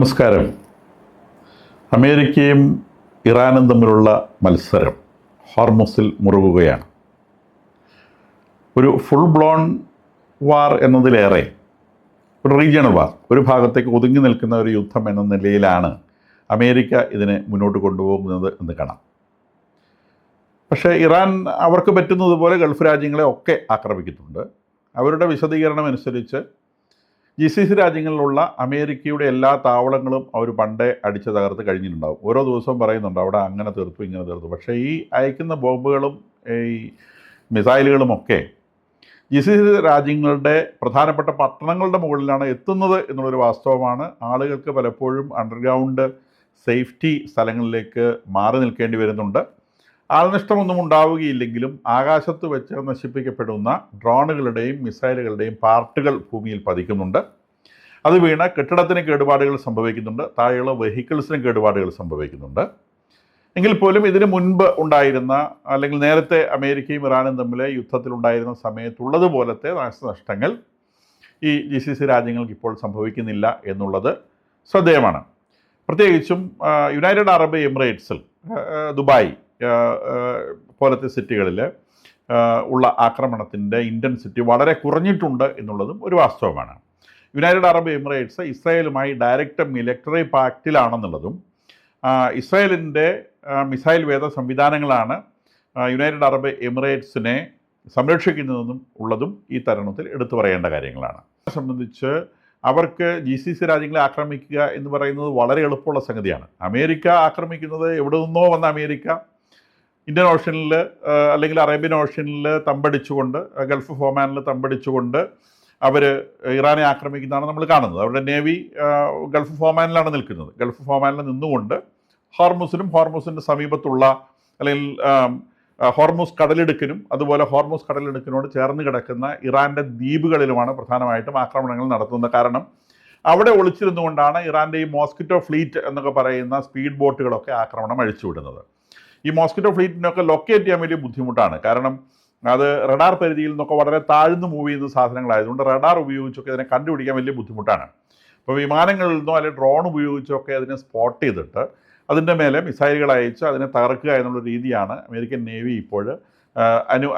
നമസ്കാരം. അമേരിക്കയും ഇറാനും തമ്മിലുള്ള മത്സരം ഹോർമുസിൽ മുറുകുകയാണ്. ഒരു ഫുൾ ബ്ലോൺ വാർ എന്നതിലേറെ ഒരു റീജിയണൽ വാർ, ഒരു ഭാഗത്തേക്ക് ഒതുങ്ങി നിൽക്കുന്ന ഒരു യുദ്ധം എന്ന നിലയിലാണ് അമേരിക്ക ഇതിനെ മുന്നോട്ട് കൊണ്ടുപോകുന്നത് എന്ന് കാണാം. പക്ഷേ ഇറാൻ അവർക്ക് പറ്റുന്നത് പോലെ ഗൾഫ് രാജ്യങ്ങളെ ഒക്കെ ആക്രമിക്കുന്നുണ്ട്. അവരുടെ വിശദീകരണം അനുസരിച്ച് GCC രാജ്യങ്ങളിലുള്ള അമേരിക്കയുടെ എല്ലാ താവളങ്ങളും അവർ പണ്ടേ അടിച്ച് തകർത്ത് കഴിഞ്ഞിട്ടുണ്ടാകും. ഓരോ ദിവസവും പറയുന്നുണ്ട് അവിടെ അങ്ങനെ തീർത്തു ഇങ്ങനെ തീർത്തു. പക്ഷേ ഈ അയക്കുന്ന ബോംബുകളും ഈ മിസൈലുകളുമൊക്കെ GCC രാജ്യങ്ങളുടെ പ്രധാനപ്പെട്ട പട്ടണങ്ങളുടെ മുകളിലാണ് എത്തുന്നത് എന്നുള്ളൊരു വാസ്തവമാണ്. ആളുകൾക്ക് പലപ്പോഴും അണ്ടർഗ്രൗണ്ട് സേഫ്റ്റി സ്ഥലങ്ങളിലേക്ക് മാറി നിൽക്കേണ്ടി വരുന്നുണ്ട്. ആൾനഷ്ടമൊന്നും ഉണ്ടാവുകയില്ലെങ്കിലും ആകാശത്ത് വെച്ച് നശിപ്പിക്കപ്പെടുന്ന ഡ്രോണുകളുടെയും മിസൈലുകളുടെയും പാർട്ടുകൾ ഭൂമിയിൽ പതിക്കുന്നുണ്ട്. അത് വീണ് കെട്ടിടത്തിന് കേടുപാടുകൾ സംഭവിക്കുന്നുണ്ട്, താഴെയുള്ള വെഹിക്കിൾസിനും കേടുപാടുകൾ സംഭവിക്കുന്നുണ്ട്. എങ്കിൽ പോലും ഇതിന് മുൻപ് ഉണ്ടായിരുന്ന അല്ലെങ്കിൽ നേരത്തെ അമേരിക്കയും ഇറാനും തമ്മിൽ യുദ്ധത്തിലുണ്ടായിരുന്ന സമയത്തുള്ളതുപോലത്തെ നാശനഷ്ടങ്ങൾ ഈ GCC രാജ്യങ്ങൾക്ക് ഇപ്പോൾ സംഭവിക്കുന്നില്ല എന്നുള്ളത് ശ്രദ്ധേയമാണ്. പ്രത്യേകിച്ചും യുണൈറ്റഡ് അറബ് എമിറേറ്റ്സിൽ ദുബായ് പോലത്തെ സിറ്റികളിൽ ഉള്ള ആക്രമണത്തിൻ്റെ ഇൻറ്റൻസിറ്റി വളരെ കുറഞ്ഞിട്ടുണ്ട് എന്നുള്ളതും ഒരു വാസ്തവമാണ്. യുണൈറ്റഡ് അറബ് എമിറേറ്റ്സ് ഇസ്രായേലുമായി ഡയറക്റ്റ് മിലിറ്ററി പാക്റ്റിലാണെന്നുള്ളതും ഇസ്രായേലിൻ്റെ മിസൈൽ വേദ സംവിധാനങ്ങളാണ് യുണൈറ്റഡ് അറബ് എമിറേറ്റ്സിനെ സംരക്ഷിക്കുന്നതെന്നും ഉള്ളതും ഈ തരുണത്തിൽ എടുത്തു പറയേണ്ട കാര്യങ്ങളാണ്. സംബന്ധിച്ച് അവർക്ക് GCC രാജ്യങ്ങളെ ആക്രമിക്കുക എന്ന് പറയുന്നത് വളരെ എളുപ്പമുള്ള സംഗതിയാണ്. അമേരിക്ക ആക്രമിക്കുന്നത് എവിടെ നിന്നോ വന്ന അമേരിക്ക ഇന്ത്യൻ ഓഷ്യനിൽ അല്ലെങ്കിൽ അറേബ്യൻ ഓഷ്യനിൽ തമ്പടിച്ചുകൊണ്ട്, ഗൾഫ് ഫോമാനിൽ തമ്പടിച്ചുകൊണ്ട് അവർ ഇറാനെ ആക്രമിക്കുന്നതാണ് നമ്മൾ കാണുന്നത്. അവരുടെ നേവി ഗൾഫ് ഫോമാനിലാണ് നിൽക്കുന്നത്. ഗൾഫ് ഫോമാനിൽ നിന്നുകൊണ്ട് ഹോർമുസിൻ്റെ സമീപത്തുള്ള അല്ലെങ്കിൽ ഹോർമുസ് കടലിടുക്കിനും അതുപോലെ ഹോർമുസ് കടലിടുക്കിനോട് ചേർന്ന് കിടക്കുന്ന ഇറാൻ്റെ ദ്വീപുകളിലുമാണ് പ്രധാനമായിട്ടും ആക്രമണങ്ങൾ നടത്തുന്നത്. കാരണം അവിടെ ഒളിച്ചിരുന്നുകൊണ്ടാണ് ഇറാൻ്റെ ഈ മോസ്കിറ്റോ ഫ്ലീറ്റ് എന്നൊക്കെ പറയുന്ന സ്പീഡ് ബോട്ടുകളൊക്കെ ആക്രമണം അഴിച്ചുവിടുന്നത്. ഈ മോസ്കിറ്റോ ഫ്ലീറ്റിനൊക്കെ ലൊക്കേറ്റ് ചെയ്യാൻ വലിയ ബുദ്ധിമുട്ടാണ്. കാരണം അത് റഡാർ പരിധിയിൽ നിന്നൊക്കെ വളരെ താഴ്ന്നു മൂവ് ചെയ്യുന്ന സാധനങ്ങളായതുകൊണ്ട് റഡാർ ഉപയോഗിച്ചൊക്കെ അതിനെ കണ്ടുപിടിക്കാൻ വലിയ ബുദ്ധിമുട്ടാണ്. അപ്പോൾ വിമാനങ്ങളിൽ നിന്നോ അല്ലെങ്കിൽ ഡ്രോൺ ഉപയോഗിച്ചൊക്കെ അതിനെ സ്പോട്ട് ചെയ്തിട്ട് അതിൻ്റെ മേലെ മിസൈലുകൾ അയച്ച് അതിനെ തകർക്കുക എന്നുള്ള രീതിയാണ് അമേരിക്കൻ നേവി ഇപ്പോൾ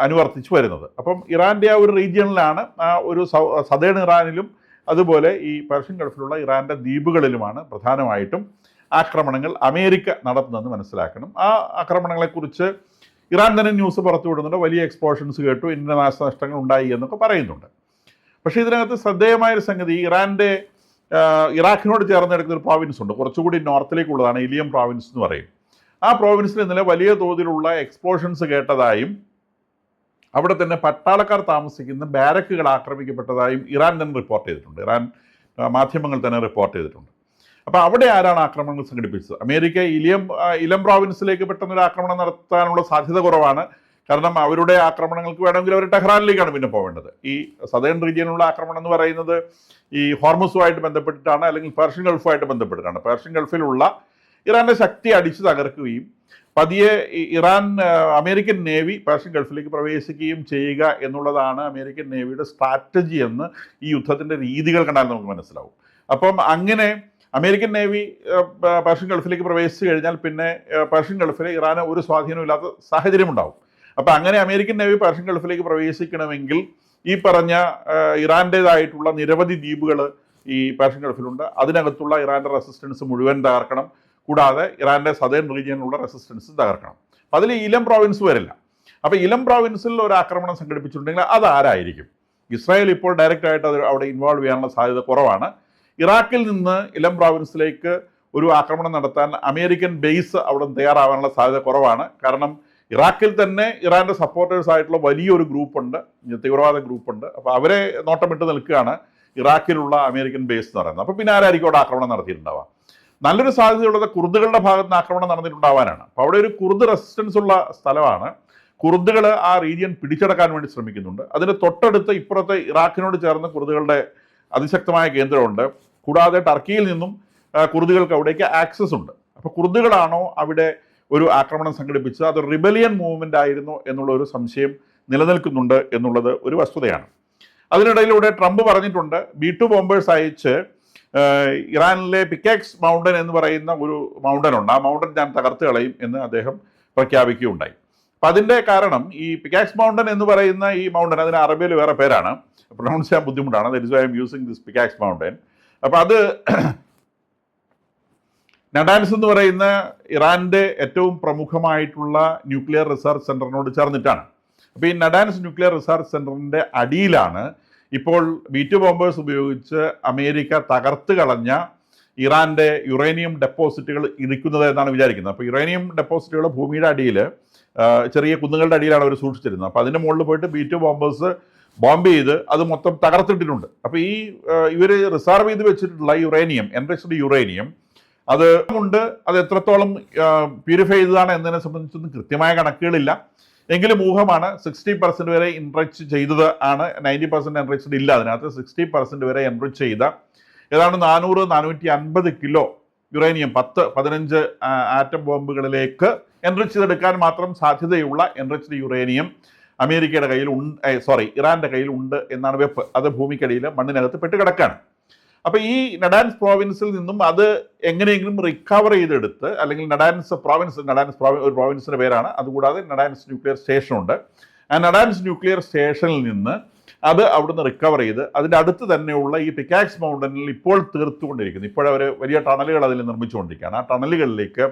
അനുവർത്തിച്ചു വരുന്നത്. അപ്പം ഇറാൻ്റെ ആ ഒരു റീജിയണിലാണ്, ഒരു സദേൺ ഇറാനിലും അതുപോലെ ഈ പേർഷ്യൻ ഗൾഫിലുള്ള ഇറാൻ്റെ ദ്വീപുകളിലുമാണ് പ്രധാനമായിട്ടും ആക്രമണങ്ങൾ അമേരിക്ക നടത്തുന്നതെന്ന് മനസ്സിലാക്കണം. ആ ആക്രമണങ്ങളെക്കുറിച്ച് ഇറാൻ തന്നെ ന്യൂസ് പുറത്തു വിടുന്നുണ്ട്. വലിയ എക്സ്പ്ലോഷൻസ് കേട്ടു, ഇന്ന നാശനഷ്ടങ്ങൾ ഉണ്ടായി എന്നൊക്കെ പറയുന്നുണ്ട്. പക്ഷേ ഇതിനകത്ത് ശ്രദ്ധേയമായൊരു സംഗതി, ഇറാഖിനോട് ചേർന്ന് കിടക്കുന്ന ഒരു പ്രോവിൻസ് ഉണ്ട്, കുറച്ചുകൂടി നോർത്തിലേക്കുള്ളതാണ്, ഇലിയം പ്രോവിൻസ് എന്ന് പറയും. ആ പ്രോവിൻസിൽ ഇന്നലെ വലിയ തോതിലുള്ള എക്സ്പ്ലോഷൻസ് കേട്ടതായും അവിടെ തന്നെ പട്ടാളക്കാർ താമസിക്കുന്ന ബാരക്കുകൾ ആക്രമിക്കപ്പെട്ടതായും ഇറാൻ തന്നെ റിപ്പോർട്ട് ചെയ്തിട്ടുണ്ട്. ഇറാൻ മാധ്യമങ്ങൾ തന്നെ റിപ്പോർട്ട് ചെയ്തിട്ടുണ്ട്. അപ്പോൾ അവിടെ ആരാണ് ആക്രമണങ്ങൾ സംഘടിപ്പിച്ചത്? അമേരിക്ക ഇലം പ്രോവിൻസിലേക്ക് പെട്ടെന്നൊരു ആക്രമണം നടത്താനുള്ള സാധ്യത കുറവാണ്. കാരണം അവരുടെ ആക്രമണങ്ങൾക്ക് വേണമെങ്കിൽ അവർ ടെഹ്റാനിലേക്കാണ് പിന്നെ പോകേണ്ടത്. ഈ സദേൺ റീജിയനിലുള്ള ആക്രമണം എന്ന് പറയുന്നത് ഈ ഹോർമുസുമായിട്ട് ബന്ധപ്പെട്ടിട്ടാണ്, അല്ലെങ്കിൽ പേർഷ്യൻ ഗൾഫുമായിട്ട് ബന്ധപ്പെട്ടിട്ടാണ്. പേർഷ്യൻ ഗൾഫിലുള്ള ഇറാൻ്റെ ശക്തി അടിച്ചു തകർക്കുകയും പതിയെ അമേരിക്കൻ നേവി പേർഷ്യൻ ഗൾഫിലേക്ക് പ്രവേശിക്കുകയും ചെയ്യുക എന്നുള്ളതാണ് അമേരിക്കൻ നേവിയുടെ സ്ട്രാറ്റജി എന്ന് ഈ യുദ്ധത്തിൻ്റെ രീതികൾ കണ്ടാൽ നമുക്ക് മനസ്സിലാവും. അപ്പം അങ്ങനെ അമേരിക്കൻ നേവി പേർഷ്യൻ ഗൾഫിലേക്ക് പ്രവേശിച്ചു കഴിഞ്ഞാൽ പിന്നെ പേർഷ്യൻ ഗൾഫിൽ ഇറാന് ഒരു സ്വാധീനമില്ലാത്ത സാഹചര്യം ഉണ്ടാവും. അപ്പോൾ അങ്ങനെ അമേരിക്കൻ നേവി പേർഷ്യൻ ഗൾഫിലേക്ക് പ്രവേശിക്കണമെങ്കിൽ ഈ പറഞ്ഞ ഇറാൻ്റേതായിട്ടുള്ള നിരവധി ദ്വീപുകൾ ഈ പേർഷ്യൻ ഗൾഫിലുണ്ട്. അതിനകത്തുള്ള ഇറാൻ്റെ റെസിസ്റ്റൻസ് മുഴുവൻ തകർക്കണം. കൂടാതെ ഇറാൻ്റെ സദേൺ റീജിയനിലുള്ള റെസിസ്റ്റൻസ് തകർക്കണം. അപ്പോൾ അതിൽ ഇലം പ്രോവിൻസ് വരില്ല. അപ്പോൾ ഇലം പ്രോവിൻസിൽ ഒരു ആക്രമണം സംഘടിപ്പിച്ചിട്ടുണ്ടെങ്കിൽ അതാരായിരിക്കും? ഇസ്രായേൽ ഇപ്പോൾ ഡയറക്റ്റായിട്ട് അവിടെ ഇൻവോൾവ് ചെയ്യാനുള്ള സാധ്യത കുറവാണ്. ഇറാഖിൽ നിന്ന് ഇലം പ്രോവിൻസിലേക്ക് ഒരു ആക്രമണം നടത്താൻ അമേരിക്കൻ ബേസ് അവിടെ തയ്യാറാവാനുള്ള സാധ്യത കുറവാണ്. കാരണം ഇറാഖിൽ തന്നെ ഇറാൻ്റെ സപ്പോർട്ടേഴ്സ് ആയിട്ടുള്ള വലിയൊരു ഗ്രൂപ്പുണ്ട്, തീവ്രവാദ ഗ്രൂപ്പുണ്ട്. അപ്പോൾ അവരെ നോട്ടമിട്ട് നിൽക്കുകയാണ് ഇറാഖിലുള്ള അമേരിക്കൻ ബേസ് എന്ന് പറയുന്നത്. അപ്പോൾ പിന്നെ ആരായിരിക്കും അവിടെ ആക്രമണം നടത്തിയിട്ടുണ്ടാവുക? നല്ലൊരു സാധ്യതയുള്ളത് കുർദുകളുടെ ഭാഗത്ത് നിന്ന് ആക്രമണം നടന്നിട്ടുണ്ടാവാനാണ്. അപ്പോൾ അവിടെ ഒരു കുർദ് റെസിസ്റ്റൻസ് ഉള്ള സ്ഥലമാണ്. കുർദുകൾ ആ റീജിയൻ പിടിച്ചെടുക്കാൻ വേണ്ടി ശ്രമിക്കുന്നുണ്ട്. അതിന് തൊട്ടടുത്ത് ഇപ്പുറത്തെ ഇറാഖിനോട് ചേർന്ന് കുർദുകളുടെ അതിശക്തമായ കേന്ദ്രമുണ്ട്. കൂടാതെ ടർക്കിയിൽ നിന്നും കുർദുകൾക്ക് അവിടേക്ക് ആക്സസ് ഉണ്ട്. അപ്പോൾ കുർദുകളാണോ അവിടെ ഒരു ആക്രമണം സംഘടിപ്പിച്ചത്, അത് റിബലിയൻ മൂവ്മെൻ്റ് ആയിരുന്നു എന്നുള്ള ഒരു സംശയം നിലനിൽക്കുന്നുണ്ട് എന്നുള്ളത് ഒരു വസ്തുതയാണ്. അതിനിടയിലൂടെ ട്രംപ് പറഞ്ഞിട്ടുണ്ട് B-2 ബോംബേഴ്സ് അയച്ച് ഇറാനിലെ പിക്കാക്സ് മൗണ്ടൻ എന്ന് പറയുന്ന ഒരു മൗണ്ടൻ ഉണ്ട്, ആ മൗണ്ടൻ ഞാൻ തകർത്ത് കളയും എന്ന് അദ്ദേഹം പ്രഖ്യാപിക്കുകയുണ്ടായി. അപ്പം അതിൻ്റെ കാരണം ഈ പിക്കാക്സ് മൗണ്ടൻ എന്ന് പറയുന്ന ഈ മൗണ്ടൻ, അതിന് അറബിയിൽ വേറെ പേരാണ്, പ്രൊണൗൺസ് ചെയ്യാൻ ബുദ്ധിമുട്ടാണ്, that is why I am using this pickaxe mountain. അപ്പം അത് നഡാൻസ് എന്ന് പറയുന്ന ഇറാൻ്റെ ഏറ്റവും പ്രമുഖമായിട്ടുള്ള ന്യൂക്ലിയർ റിസർച്ച് സെൻറ്ററിനോട് ചേർന്നിട്ടാണ്. അപ്പോൾ ഈ നഡാൻസ് ന്യൂക്ലിയർ റിസർച്ച് സെൻറ്ററിൻ്റെ അടിയിലാണ് ഇപ്പോൾ B2 ബോംബേഴ്സ് ഉപയോഗിച്ച് അമേരിക്ക തകർത്ത് കളഞ്ഞ ഇറാൻ്റെ യുറേനിയം ഡെപ്പോസിറ്റുകൾ ഇരിക്കുന്നത് എന്നാണ് വിചാരിക്കുന്നത്. അപ്പോൾ യുറേനിയം ഡെപ്പോസിറ്റുകൾ ഭൂമിയുടെ അടിയിൽ ചെറിയ കുന്നുകളുടെ അടിയിലാണ് അവർ സൂക്ഷിച്ചിരുന്നത്. അപ്പോൾ അതിൻ്റെ മുകളിൽ പോയിട്ട് B2 ബോംബേഴ്സ് ബോംബ് ചെയ്ത് അത് മൊത്തം തകർത്തിട്ടിട്ടുണ്ട്. അപ്പോൾ ഈ ഇവർ റിസർവ് ചെയ്ത് വെച്ചിട്ടുള്ള യുറേനിയം, എൻറിച്ച്ഡ് യുറേനിയം, അത് എത്രത്തോളം പ്യൂരിഫൈ ചെയ്തതാണ് എന്നതിനെ സംബന്ധിച്ചൊന്നും കൃത്യമായ കണക്കുകളില്ല. എങ്കിലും ഊഹമാണ് 60% വരെ എൻറിച്ച് ചെയ്തത് ആണ്. 90% എൻറിച്ച്ഡ് ഇല്ല. അതിനകത്ത് 60% വരെ എൻറിച്ച് ചെയ്ത ഏതാണ്ട് 400-450 കിലോ യുറേനിയം 10-15 ആറ്റം ബോംബുകളിലേക്ക് എൻറിച്ച് ചെയ്തെടുക്കാൻ മാത്രം സാധ്യതയുള്ള എൻറിച്ച്ഡ് യുറേനിയം അമേരിക്കയുടെ കയ്യിൽ ഇറാൻ്റെ കയ്യിൽ ഉണ്ട് എന്നാണ് വെപ്പ്. അത് ഭൂമിക്കടിയിൽ മണ്ണിനകത്ത് പെട്ടുകിടക്കാണ്. അപ്പോൾ ഈ നഡാൻസ് പ്രോവിൻസിൽ നിന്നും അത് എങ്ങനെയെങ്കിലും റിക്കവർ ചെയ്തെടുത്ത്, അല്ലെങ്കിൽ നഡാൻസ് ഒരു പ്രോവിൻസിൻ്റെ പേരാണ്, അതുകൂടാതെ നഡാൻസ് ന്യൂക്ലിയർ സ്റ്റേഷനുണ്ട്, ആ നഡാൻസ് ന്യൂക്ലിയർ സ്റ്റേഷനിൽ നിന്ന് അത് അവിടുന്ന് റിക്കവർ ചെയ്ത് അതിൻ്റെ അടുത്ത് തന്നെയുള്ള ഈ പിക്കാക്സ് മൗണ്ടനിൽ ഇപ്പോൾ തീർത്തുകൊണ്ടിരിക്കുന്നു. ഇപ്പോഴവർ വലിയ ടണലുകൾ അതിൽ നിർമ്മിച്ചുകൊണ്ടിരിക്കുകയാണ്. ആ ടണലുകളിലേക്ക്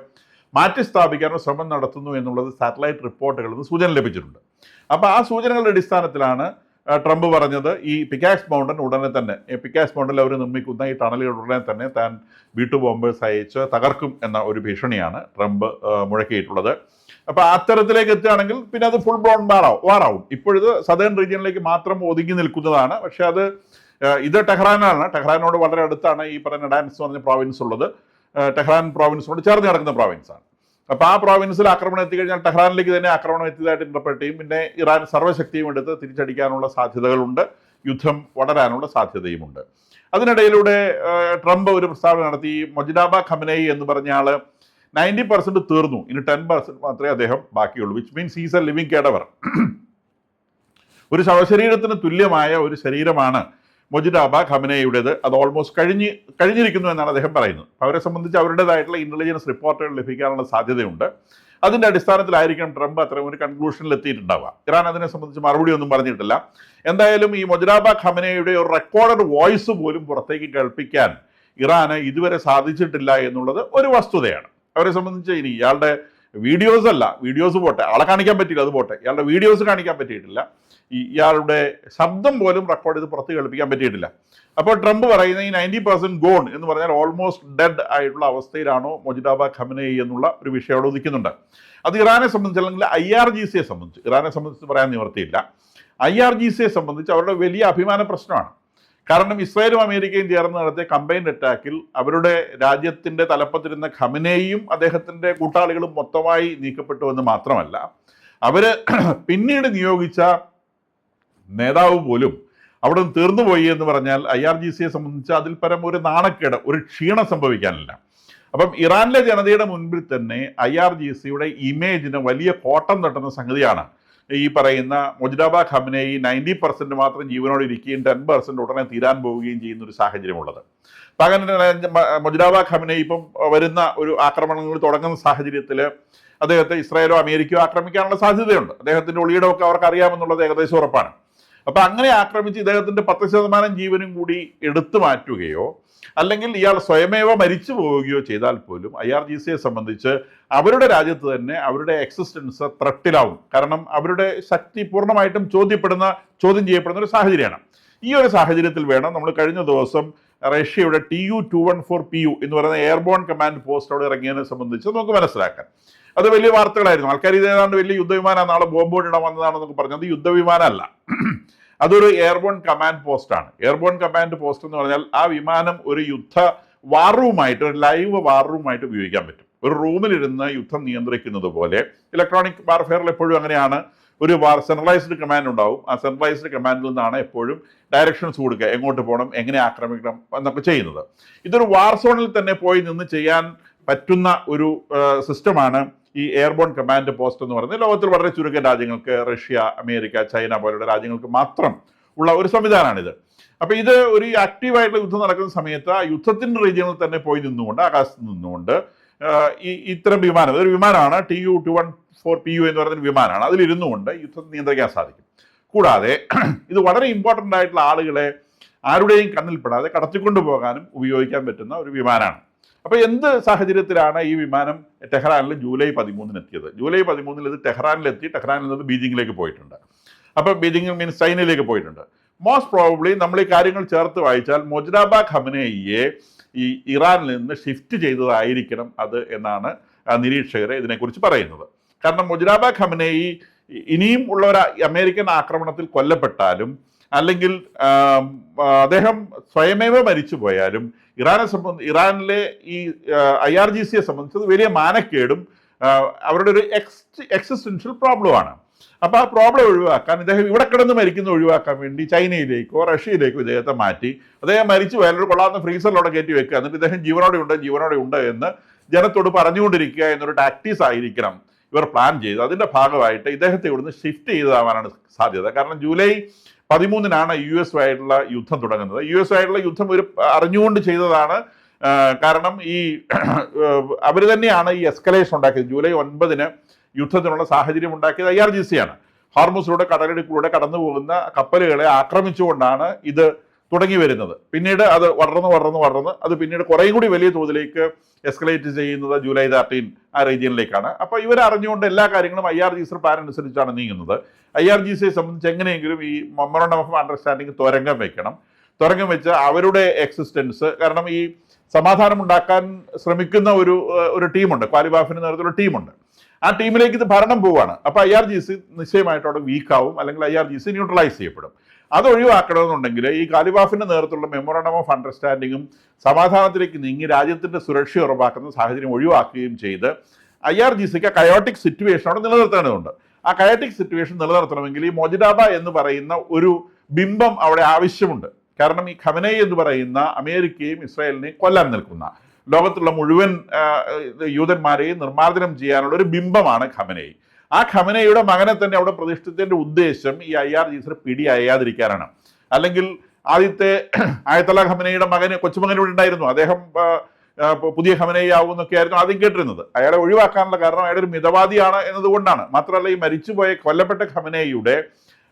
മാറ്റി സ്ഥാപിക്കാനുള്ള ശ്രമം നടത്തുന്നു എന്നുള്ളത് സാറ്റലൈറ്റ് റിപ്പോർട്ടുകളിൽ നിന്ന് സൂചന ലഭിച്ചിട്ടുണ്ട്. അപ്പോൾ ആ സൂചനകളുടെ അടിസ്ഥാനത്തിലാണ് ട്രംപ് പറഞ്ഞത് ഈ പിക്കാക്സ് മൗണ്ടൻ ഉടനെ തന്നെ, പിക്കാക്സ് മൗണ്ടനിൽ അവർ നിർമ്മിക്കുന്ന ഈ ടണലുകൾ ഉടനെ തന്നെ താൻ B2 ബോംബേഴ്സ് അയച്ച് തകർക്കും എന്ന ഒരു ഭീഷണിയാണ് ട്രംപ് മുഴക്കിയിട്ടുള്ളത്. അപ്പോൾ അത്തരത്തിലേക്ക് എത്തുകയാണെങ്കിൽ പിന്നെ അത് ഫുൾ ബ്ലോൺ വാറാവും. ഇപ്പോഴിത് സദേൺ റീജിയനിലേക്ക് മാത്രം ഒതുങ്ങി നിൽക്കുന്നതാണ്. പക്ഷേ ഇത് ടെഹ്റാനാണ്. ടെഹ്റാനോട് വളരെ അടുത്താണ് ഈ പറഞ്ഞ നഡാൻസ് പറഞ്ഞ പ്രോവിൻസ് ഉള്ളത്. ടെഹ്റാൻ പ്രോവിൻസിനോട് ചേർന്ന് കിടക്കുന്ന പ്രോവിൻസാണ്. അപ്പോൾ ആ പ്രോവിൻസിൽ ആക്രമണം എത്തിക്കഴിഞ്ഞാൽ ടെഹ്റാനിലേക്ക് തന്നെ ആക്രമണം എത്തിയതായിട്ട് ഇന്റർപ്രറ്റ് ചെയ്യും. പിന്നെ ഇറാൻ സർവ്വശക്തിയും എടുത്ത് തിരിച്ചടിക്കാനുള്ള സാധ്യതകളുണ്ട്, യുദ്ധം വളരാനുള്ള സാധ്യതയുമുണ്ട്. അതിനിടയിലൂടെ ട്രംപ് ഒരു പ്രസ്താവന നടത്തി. മൊജ്തബ ഖമനേയി എന്ന് പറഞ്ഞ ആൾ 90% തീർന്നു, ഇനി 10% മാത്രമേ അദ്ദേഹം ബാക്കിയുള്ളൂ. Which means he's a living cadaver. ഒരു ശവശരീരത്തിന് തുല്യമായ ഒരു ശരീരമാണ് മൊജ്തബ ഖമനേയിയുടേത്. അത് ഓൾമോസ്റ്റ് കഴിഞ്ഞിരിക്കുന്നു എന്നാണ് അദ്ദേഹം പറയുന്നത്. അവരെ സംബന്ധിച്ച് അവരുടേതായിട്ടുള്ള ഇൻ്റലിജൻസ് റിപ്പോർട്ടുകൾ ലഭിക്കാനുള്ള സാധ്യതയുണ്ട്. അതിൻ്റെ അടിസ്ഥാനത്തിലായിരിക്കും ട്രംപ് അത്തരം ഒരു കൺക്ലൂഷനിൽ എത്തിയിട്ടുണ്ടാവുക. ഇറാൻ അതിനെ സംബന്ധിച്ച് മറുപടി ഒന്നും പറഞ്ഞിട്ടില്ല. എന്തായാലും ഈ മൊജ്തബ ഖമനേയിയുടെ ഒരു റെക്കോർഡഡ് വോയിസ് പോലും പുറത്തേക്ക് കേൾപ്പിക്കാൻ ഇറാന് ഇതുവരെ സാധിച്ചിട്ടില്ല എന്നുള്ളത് ഒരു വസ്തുതയാണ്. അവരെ സംബന്ധിച്ച് ഇനി ഇയാളുടെ വീഡിയോസ് പോട്ടെ, ആളെ കാണിക്കാൻ പറ്റില്ല, അത് പോട്ടെ, ഇയാളുടെ വീഡിയോസ് കാണിക്കാൻ പറ്റിയിട്ടില്ല, ഇയാളുടെ ശബ്ദം പോലും റെക്കോർഡ് ചെയ്ത് പുറത്ത് കേൾപ്പിക്കാൻ പറ്റിയിട്ടില്ല. അപ്പോൾ ട്രംപ് പറയുന്ന ഈ 90% ഗോൺ എന്ന് പറഞ്ഞാൽ ഓൾമോസ്റ്റ് ഡെഡ് ആയിട്ടുള്ള അവസ്ഥയിലാണോ മൊജ്തബ ഖമനേയി എന്നുള്ള ഒരു വിഷയം അവിടെ ഉദിക്കുന്നുണ്ട്. അത് ഇറാനെ സംബന്ധിച്ച്, അല്ലെങ്കിൽ IRGCയെ സംബന്ധിച്ച്, ഇറാനെ സംബന്ധിച്ച് പറയാൻ നിവർത്തിയില്ല. IRGCയെ സംബന്ധിച്ച് അവരുടെ വലിയ അഭിമാന പ്രശ്നമാണ്. കാരണം ഇസ്രായേലും അമേരിക്കയും ചേർന്ന് നടത്തിയ കമ്പൈൻഡ് അറ്റാക്കിൽ അവരുടെ രാജ്യത്തിൻ്റെ തലപ്പത്തിരുന്ന ഖമനേയിയും അദ്ദേഹത്തിൻ്റെ കൂട്ടാളികളും മൊത്തമായി നീക്കപ്പെട്ടു എന്ന് മാത്രമല്ല, അവർ പിന്നീട് നിയോഗിച്ച നേതാവ് പോലും അവിടെ നിന്ന് തീർന്നുപോയി എന്ന് പറഞ്ഞാൽ IRGCയെ സംബന്ധിച്ച് അതിൽ പരം ഒരു നാണക്കേട്, ഒരു ക്ഷീണം സംഭവിക്കാനില്ല. അപ്പം ഇറാനിലെ ജനതയുടെ മുൻപിൽ തന്നെ IRGCയുടെ ഇമേജിന് വലിയ കോട്ടം തട്ടുന്ന സംഗതിയാണ് ഈ പറയുന്ന മൊജ്തബ ഖമനേയി 90% മാത്രം ജീവനോട് ഇരിക്കുകയും 10% ഉടനെ തീരാൻ പോവുകയും ചെയ്യുന്ന ഒരു സാഹചര്യമുള്ളത്. അപ്പം അങ്ങനെ മൊജ്തബ ഖമനേയി ഇപ്പം വരുന്ന ഒരു ആക്രമണങ്ങൾ തുടങ്ങുന്ന സാഹചര്യത്തിൽ അദ്ദേഹത്തെ ഇസ്രായേലോ അമേരിക്കയോ ആക്രമിക്കാനുള്ള സാധ്യതയുണ്ട്. അദ്ദേഹത്തിൻ്റെ ഒളിയിടമൊക്കെ അവർക്ക് അറിയാമെന്നുള്ളത് ഏകദേശം ഉറപ്പാണ്. അപ്പം അങ്ങനെ ആക്രമിച്ച് ഇദ്ദേഹത്തിൻ്റെ 10% ജീവനും കൂടി എടുത്തു മാറ്റുകയോ അല്ലെങ്കിൽ ഇയാൾ സ്വയമേവ മരിച്ചു പോവുകയോ ചെയ്താൽ പോലും IRGCയെ സംബന്ധിച്ച് അവരുടെ രാജ്യത്ത് തന്നെ അവരുടെ എക്സിസ്റ്റൻസ് ത്രട്ടിലാവും. കാരണം അവരുടെ ശക്തി പൂർണ്ണമായിട്ടും ചോദ്യം ചെയ്യപ്പെടുന്ന ഒരു സാഹചര്യമാണ്. ഈ ഒരു സാഹചര്യത്തിൽ വേണം നമ്മൾ കഴിഞ്ഞ ദിവസം റഷ്യയുടെ Tu-214PU എന്ന് പറയുന്ന എയർബോൺ കമാൻഡ് പോസ്റ്റ് അവിടെ ഇറങ്ങിയതിനെ സംബന്ധിച്ച് നമുക്ക് മനസ്സിലാക്കാൻ. അത് വലിയ വാർത്തകളായിരുന്നു. ആൾക്കാർ ഇത് ഏതാണ്ട് വലിയ യുദ്ധവിമാനം, നാളെ ബോംബോടിടാൻ വന്നതാണെന്നൊക്കെ പറഞ്ഞു. അത് യുദ്ധവിമാനമല്ല, അതൊരു എയർബോൺ കമാൻഡ് പോസ്റ്റാണ്. എയർബോൺ കമാൻഡ് പോസ്റ്റ് എന്ന് പറഞ്ഞാൽ ആ വിമാനം ഒരു ഒരു ലൈവ് വാർ റൂമായിട്ട് ഉപയോഗിക്കാൻ പറ്റും. ഒരു റൂമിലിരുന്ന് യുദ്ധം നിയന്ത്രിക്കുന്നത് പോലെ. ഇലക്ട്രോണിക് വാർഫെയറിൽ എപ്പോഴും അങ്ങനെയാണ്. ഒരു സെൻട്രലൈസ്ഡ് കമാൻഡ് ഉണ്ടാവും. ആ സെൻട്രലൈസ്ഡ് കമാൻഡിൽ നിന്നാണ് എപ്പോഴും ഡയറക്ഷൻസ് കൊടുക്കുക, എങ്ങോട്ട് പോകണം, എങ്ങനെ ആക്രമിക്കണം എന്നൊക്കെ ചെയ്യുന്നത്. ഇതൊരു വാർ സോണിൽ തന്നെ പോയി നിന്ന് ചെയ്യാൻ പറ്റുന്ന ഒരു സിസ്റ്റമാണ് ഈ എയർബോൺ കമാൻഡ് പോസ്റ്റ് എന്ന് പറയുന്നത്. ലോകത്തിൽ വളരെ ചുരുക്കം രാജ്യങ്ങൾക്ക്, റഷ്യ, അമേരിക്ക, ചൈന പോലുള്ള രാജ്യങ്ങൾക്ക് മാത്രം ഉള്ള ഒരു സംവിധാനമാണിത്. അപ്പോൾ ഇത് ഒരു ആക്റ്റീവായിട്ടുള്ള യുദ്ധം നടക്കുന്ന സമയത്ത് ആ യുദ്ധത്തിൻ്റെ റീജിയനിൽ തന്നെ പോയി നിന്നുകൊണ്ട് ആകാശത്ത് നിന്നുകൊണ്ട് ഇത്തരം വിമാനം, ഒരു വിമാനമാണ് TU-214PU എന്ന് പറയുന്ന വിമാനമാണ്, അതിലിരുന്നു കൊണ്ട് യുദ്ധം നിയന്ത്രിക്കാൻ സാധിക്കും. കൂടാതെ ഇത് വളരെ ഇമ്പോർട്ടൻ്റ് ആയിട്ടുള്ള ആളുകളെ ആരുടെയും കണ്ണിൽപ്പെടാതെ കടത്തിക്കൊണ്ടു പോകാനും ഉപയോഗിക്കാൻ പറ്റുന്ന ഒരു വിമാനമാണ്. അപ്പോൾ എന്ത് സാഹചര്യത്തിലാണ് ഈ വിമാനം ടെഹ്റാനിൽ ജൂലൈ 13 എത്തിയത്? ജൂലൈ 13 ഇത് ടെഹ്റാനിലെത്തി, ടെഹ്റാനിൽ നിന്ന് ബീജിങ്ങിലേക്ക് പോയിട്ടുണ്ട്. അപ്പോൾ ബീജിംഗ് മീൻസ് ചൈനയിലേക്ക് പോയിട്ടുണ്ട്. മോസ്റ്റ് പ്രോബബ്ലി നമ്മൾ ഈ കാര്യങ്ങൾ ചേർത്ത് വായിച്ചാൽ മുജതബ ഖമനേയിയെ ഈ ഇറാനിൽ നിന്ന് ഷിഫ്റ്റ് ചെയ്തതായിരിക്കണം അത് എന്നാണ് നിരീക്ഷകരെ ഇതിനെക്കുറിച്ച് പറയുന്നത്. കാരണം മുജതബ ഖമനേയി ഇനിയും ഉള്ള ഒരു അമേരിക്കൻ ആക്രമണത്തിൽ കൊല്ലപ്പെട്ടാലും അല്ലെങ്കിൽ അദ്ദേഹം സ്വയമേവ മരിച്ചു പോയാലും ഇറാനിലെ ഈ IRGCയെ സംബന്ധിച്ചത് വലിയ മാനക്കേടും അവരുടെ ഒരു എക്സിസ്റ്റൻഷ്യൽ പ്രോബ്ലമാണ്. അപ്പോൾ ആ പ്രോബ്ലം ഒഴിവാക്കാൻ ഇദ്ദേഹം ഇവിടെ കിടന്ന് മരിക്കുന്ന ഒഴിവാക്കാൻ വേണ്ടി ചൈനയിലേക്കോ റഷ്യയിലേക്കോ ഇദ്ദേഹത്തെ മാറ്റി അദ്ദേഹം മരിച്ചു പോയാൽ ഒരു കൊള്ളാവുന്ന ഫ്രീസറിലൂടെ കയറ്റി വെക്കുക, എന്നിട്ട് ഇദ്ദേഹം ജീവനോടെ ഉണ്ട് എന്ന് ജനത്തോട് പറഞ്ഞുകൊണ്ടിരിക്കുക എന്നൊരു ടാക്ടീസ് ആയിരിക്കണം ഇവർ പ്ലാൻ ചെയ്ത്. അതിൻ്റെ ഭാഗമായിട്ട് ഇദ്ദേഹത്തെ ഇവിടുന്ന് ഷിഫ്റ്റ് ചെയ്താവാനാണ് സാധ്യത. കാരണം ജൂലൈ 13 US ആയിട്ടുള്ള യുദ്ധം തുടങ്ങുന്നത്. US ആയിട്ടുള്ള യുദ്ധം ഒരു അറിഞ്ഞുകൊണ്ട് ചെയ്തതാണ്. കാരണം ഈ അവർ തന്നെയാണ് ഈ എസ്കലേഷൻ ഉണ്ടാക്കിയത്. ജൂലൈ 9 യുദ്ധത്തിനുള്ള സാഹചര്യം ഉണ്ടാക്കിയത് IRGC ആണ്. ഹോർമുസിലൂടെ കടലിടുക്കിലൂടെ കടന്നു പോകുന്ന കപ്പലുകളെ ആക്രമിച്ചുകൊണ്ടാണ് ഇത് തുടങ്ങി വരുന്നത്. പിന്നീട് അത് വളർന്ന് അത് പിന്നീട് കുറേയും കൂടി വലിയ തോതിലേക്ക് എസ്കലേറ്റ് ചെയ്യുന്നത് ജൂലൈ 13 ആ റീജിയനിലേക്കാണ്. അപ്പോൾ ഇവർ അറിഞ്ഞുകൊണ്ട് എല്ലാ കാര്യങ്ങളും IRGC പ്ലാൻ അനുസരിച്ചാണ് നീങ്ങുന്നത്. IRGCയെ സംബന്ധിച്ച് എങ്ങനെയെങ്കിലും ഈ മെമ്മോറണ്ടം ഓഫ് അണ്ടർസ്റ്റാൻഡിങ് തുരങ്കം വെച്ച് അവരുടെ എക്സിസ്റ്റൻസ്, കാരണം ഈ സമാധാനം ഉണ്ടാക്കാൻ ശ്രമിക്കുന്ന ഒരു ടീമുണ്ട്, ക്വാലിബാഫിന് നേതൃത്വത്തിലുള്ള ടീമുണ്ട്. ആ ടീമിലേക്ക് ഇത് ഭരണം പോവുകയാണ്. അപ്പോൾ IRGC നിശ്ചയമായിട്ട് അവിടെ വീക്കാവും, അല്ലെങ്കിൽ IRGC ന്യൂട്രലൈസ് ചെയ്യപ്പെടും. അത് ഒഴിവാക്കണമെന്നുണ്ടെങ്കിൽ ഈ ഖാലിബാഫിൻ്റെ നേതൃത്വത്തിലുള്ള മെമ്മോറണ്ടം ഓഫ് അണ്ടർസ്റ്റാൻഡിങ്ങും സമാധാനത്തിലേക്ക് നീങ്ങി രാജ്യത്തിൻ്റെ സുരക്ഷ ഉറപ്പാക്കുന്ന സാഹചര്യം ഒഴിവാക്കുകയും ചെയ്ത് IRGCക്ക് കയോട്ടിക് സിറ്റുവേഷൻ അവിടെ നിലനിർത്തേണ്ടതുണ്ട്. ആ കയോട്ടിക് സിറ്റുവേഷൻ നിലനിർത്തണമെങ്കിൽ ഈ മുജതബ എന്ന് പറയുന്ന ഒരു ബിംബം അവിടെ ആവശ്യമുണ്ട്. കാരണം ഈ ഖമനേയി എന്ന് പറയുന്ന അമേരിക്കയും ഇസ്രായേലിനെയും കൊല്ലാൻ നിൽക്കുന്ന ലോകത്തുള്ള മുഴുവൻ യൂതന്മാരെയും നിർമ്മാർജ്ജനം ചെയ്യാനുള്ള ഒരു ബിംബമാണ് ഖമനേയി. ആ ഖമനേയിയുടെ മകനെ തന്നെ അവിടെ പ്രതിഷ്ഠിച്ചതിൻ്റെ ഉദ്ദേശം ഈ IRGC പിടി അയയാതിരിക്കാനാണ്. അല്ലെങ്കിൽ ആദ്യത്തെ ആയത്തുള്ള ഖമനേയിയുടെ കൊച്ചുമകനോട് ഉണ്ടായിരുന്നു, അദ്ദേഹം പുതിയ ഖമനേയി ആവുമെന്നൊക്കെ ആയിരുന്നു ആദ്യം കേട്ടിരുന്നത്. അയാളെ ഒഴിവാക്കാനുള്ള കാരണം അയാളൊരു ഒരു മിതവാദിയാണ് എന്നതുകൊണ്ടാണ്. മാത്രമല്ല ഈ മരിച്ചുപോയ കൊല്ലപ്പെട്ട ഖമനേയിയുടെ